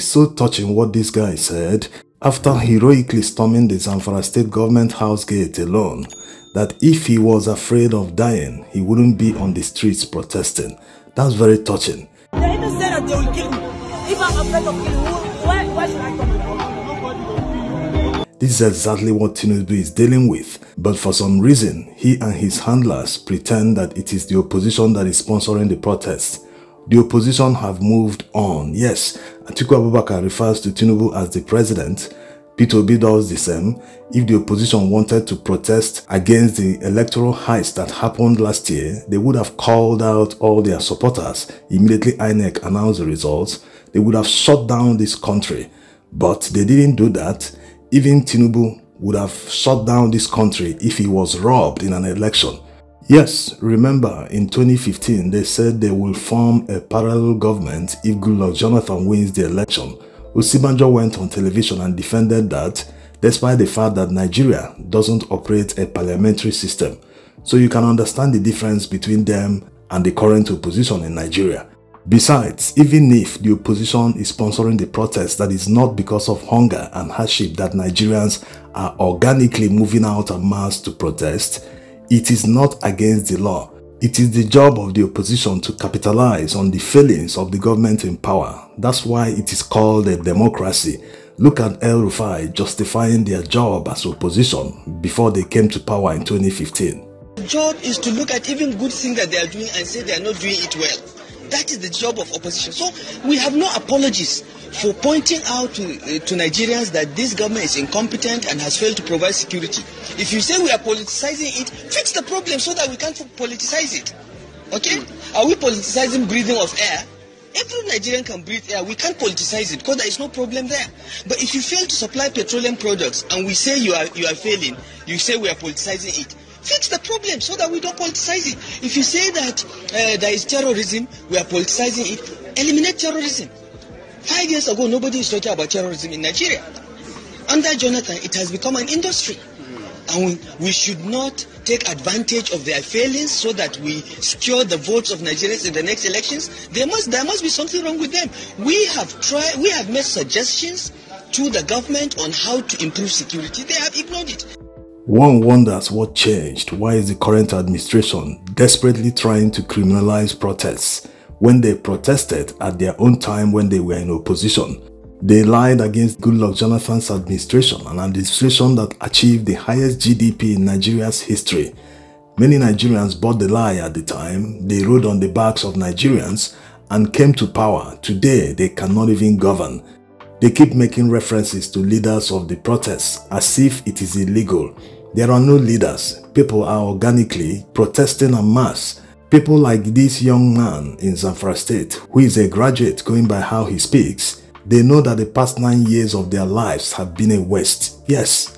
is so touching what this guy said after heroically storming the Zamfara state government house gate alone, that if he was afraid of dying, he wouldn't be on the streets protesting. That's very touching. They even said that they will kill me. If I'm afraid of killing, why should I come? This is exactly what Tinubu is dealing with, but for some reason, he and his handlers pretend that it is the opposition that is sponsoring the protests. The opposition have moved on. Yes, Atiku Abubakar refers to Tinubu as the president. Peter Obi does the same. If the opposition wanted to protest against the electoral heist that happened last year, they would have called out all their supporters. Immediately INEC announced the results. They would have shut down this country. But they didn't do that. Even Tinubu would have shut down this country if he was robbed in an election. Yes, remember in 2015 they said they will form a parallel government if Goodluck Jonathan wins the election. Osinbajo went on television and defended that, despite the fact that Nigeria doesn't operate a parliamentary system. So you can understand the difference between them and the current opposition in Nigeria. Besides, even if the opposition is sponsoring the protest, that is not because of hunger and hardship that Nigerians are organically moving out en masse to protest. It is not against the law. It is the job of the opposition to capitalize on the failings of the government in power. That's why it is called a democracy. Look at El-Rufai justifying their job as opposition before they came to power in 2015. The job is to look at even good things that they are doing and say they are not doing it well. That is the job of opposition. So we have no apologies for pointing out to Nigerians that this government is incompetent and has failed to provide security. If you say we are politicizing it, fix the problem so that we can't politicize it. Okay? Are we politicizing breathing of air? Every Nigerian can breathe air. We can't politicize it because there is no problem there. But if you fail to supply petroleum products and we say you are failing, you say we are politicizing it. Fix the problem so that we don't politicize it. If you say that there is terrorism, we are politicizing it, eliminate terrorism. 5 years ago, nobody was talking about terrorism in Nigeria. Under Jonathan, it has become an industry. And we should not take advantage of their failings so that we secure the votes of Nigerians in the next elections. There must be something wrong with them. We have made suggestions to the government on how to improve security. They have ignored it. One wonders what changed. Why is the current administration desperately trying to criminalize protests when they protested at their own time when they were in opposition? They lied against Goodluck Jonathan's administration, an administration that achieved the highest GDP in Nigeria's history. Many Nigerians bought the lie at the time. They rode on the backs of Nigerians and came to power. Today, they cannot even govern. They keep making references to leaders of the protests as if it is illegal. There are no leaders. People are organically protesting en masse. People like this young man in Zamfara state, who is a graduate going by how he speaks, they know that the past 9 years of their lives have been a waste. Yes.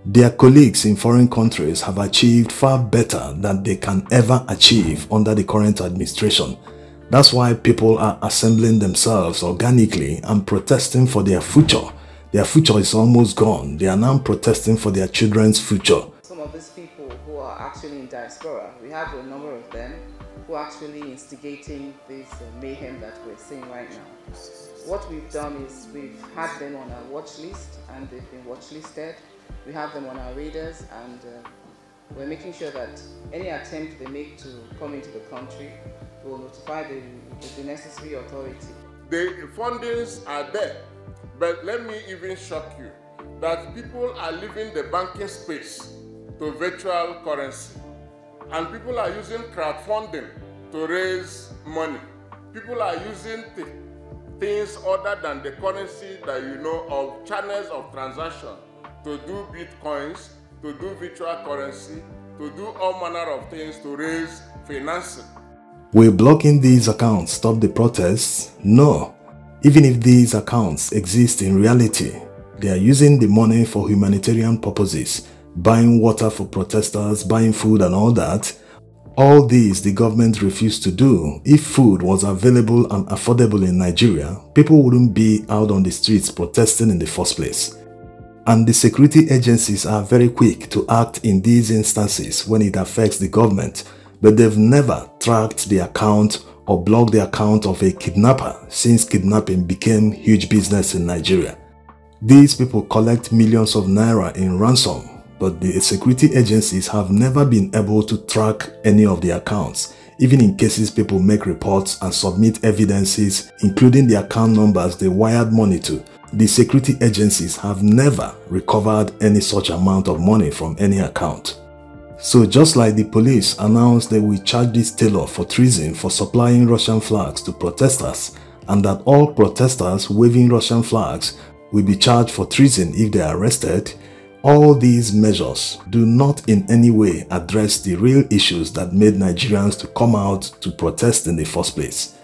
Their colleagues in foreign countries have achieved far better than they can ever achieve under the current administration. That's why people are assembling themselves organically and protesting for their future. Their future is almost gone. They are now protesting for their children's future. Some of these people who are actually in diaspora, we have a number of them who are actually instigating this mayhem that we're seeing right now. What we've done is we've had them on our watch list and they've been watch listed. We have them on our radars and we're making sure that any attempt they make to come into the country will notify the necessary authority. The fundings are there, but let me even shock you that people are leaving the banking space to virtual currency, and people are using crowdfunding to raise money. People are using things other than the currency that you know of, channels of transaction, to do bitcoins, to do virtual currency, to do all manner of things to raise financing. Will blocking these accounts stop the protests? No. Even if these accounts exist in reality, they are using the money for humanitarian purposes, buying water for protesters, buying food and all that. All these the government refused to do. If food was available and affordable in Nigeria, people wouldn't be out on the streets protesting in the first place. And the security agencies are very quick to act in these instances when it affects the government. but they've never tracked the account or blocked the account of a kidnapper since kidnapping became huge business in Nigeria. These people collect millions of naira in ransom, but the security agencies have never been able to track any of the accounts, even in cases people make reports and submit evidences, including the account numbers they wired money to. The security agencies have never recovered any such amount of money from any account. So just like the police announced they will charge this tailor for treason for supplying Russian flags to protesters, and that all protesters waving Russian flags will be charged for treason if they are arrested, all these measures do not in any way address the real issues that made Nigerians to come out to protest in the first place.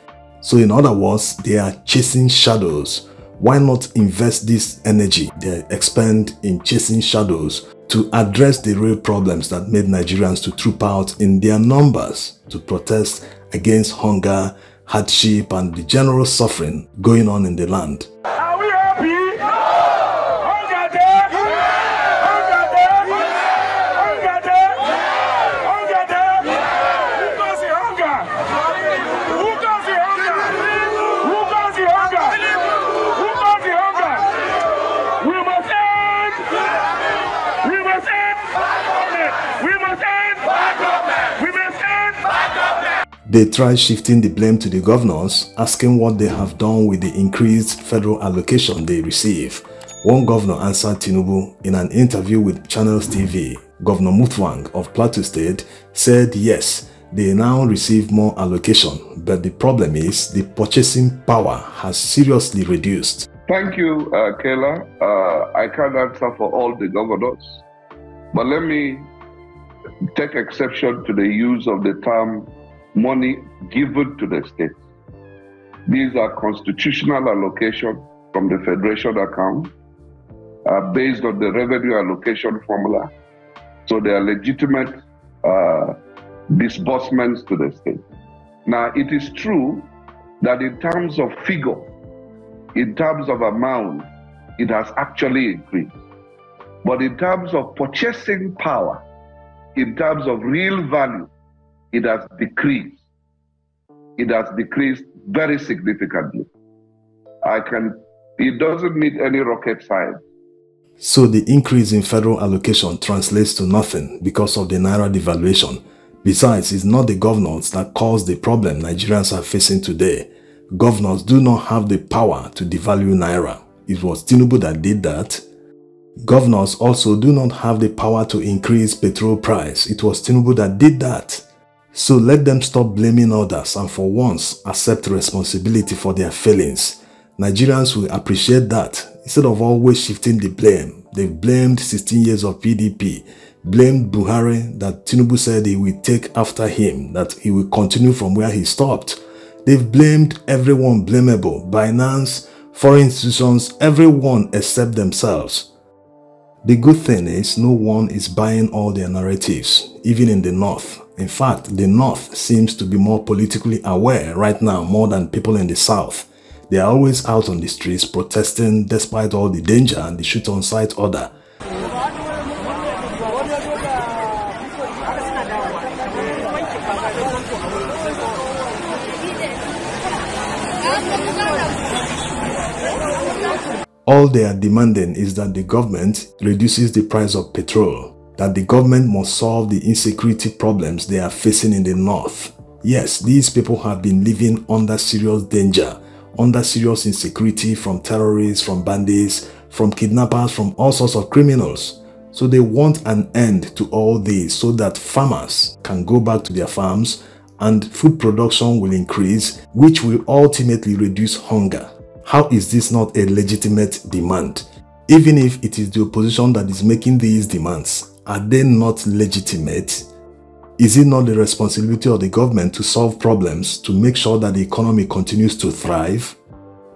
So in other words, they are chasing shadows. Why not invest this energy they expend in chasing shadows to address the real problems that made Nigerians to troop out in their numbers to protest against hunger, hardship, and the general suffering going on in the land? Are we happy? Hunger there! Hunger there! Hunger there! Hunger there! Who caused the hunger? Who caused the hunger? Who caused the hunger? Who caused the hunger? We must end! We must end! We must end! We must end! They try shifting the blame to the governors, asking what they have done with the increased federal allocation they receive. One governor answered Tinubu in an interview with Channels TV. Governor Mutfwang of Plateau State said yes, they now receive more allocation, but the problem is the purchasing power has seriously reduced. Thank you, Kayla. I can't answer for all the governors, but let me take exception to the use of the term money given to the states. These are constitutional allocation from the federation account based on the revenue allocation formula. So they are legitimate disbursements to the state. Now, it is true that in terms of figure, in terms of amount, it has actually increased. But in terms of purchasing power, in terms of real value, it has decreased. It has decreased very significantly. It doesn't need any rocket science. So the increase in federal allocation translates to nothing because of the naira devaluation. Besides, it's not the governors that caused the problem Nigerians are facing today. Governors do not have the power to devalue naira. It was Tinubu that did that. Governors also do not have the power to increase petrol price. It was Tinubu that did that. So let them stop blaming others and for once accept responsibility for their failings. Nigerians will appreciate that. Instead of always shifting the blame, they've blamed 16 years of PDP, blamed Buhari that Tinubu said he will take after him, that he will continue from where he stopped. They've blamed everyone blamable, Binance, foreign institutions, everyone except themselves. The good thing is no one is buying all their narratives, even in the North. In fact, the North seems to be more politically aware right now more than people in the South. They are always out on the streets protesting despite all the danger and the shoot-on-sight order. All they are demanding is that the government reduces the price of petrol, that the government must solve the insecurity problems they are facing in the North. Yes, these people have been living under serious danger, under serious insecurity from terrorists, from bandits, from kidnappers, from all sorts of criminals. So they want an end to all this so that farmers can go back to their farms and food production will increase, which will ultimately reduce hunger. How is this not a legitimate demand? Even if it is the opposition that is making these demands, are they not legitimate? Is it not the responsibility of the government to solve problems, to make sure that the economy continues to thrive?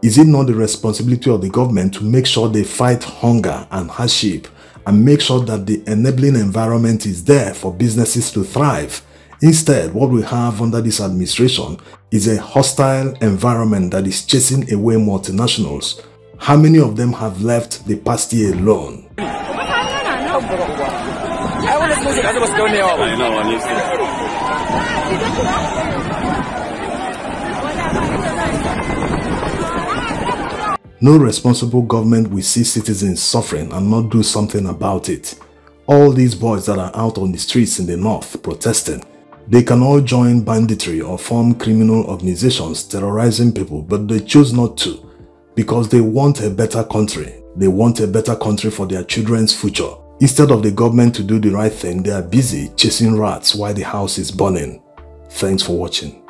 Is it not the responsibility of the government to make sure they fight hunger and hardship and make sure that the enabling environment is there for businesses to thrive? Instead, what we have under this administration is a hostile environment that is chasing away multinationals. How many of them have left the past year alone? I want to No responsible government will see citizens suffering and not do something about it. All these boys that are out on the streets in the north protesting, they can all join banditry or form criminal organizations terrorizing people, but they choose not to because they want a better country. They want a better country for their children's future. Instead of the government to do the right thing, they are busy chasing rats while the house is burning. Thanks for watching.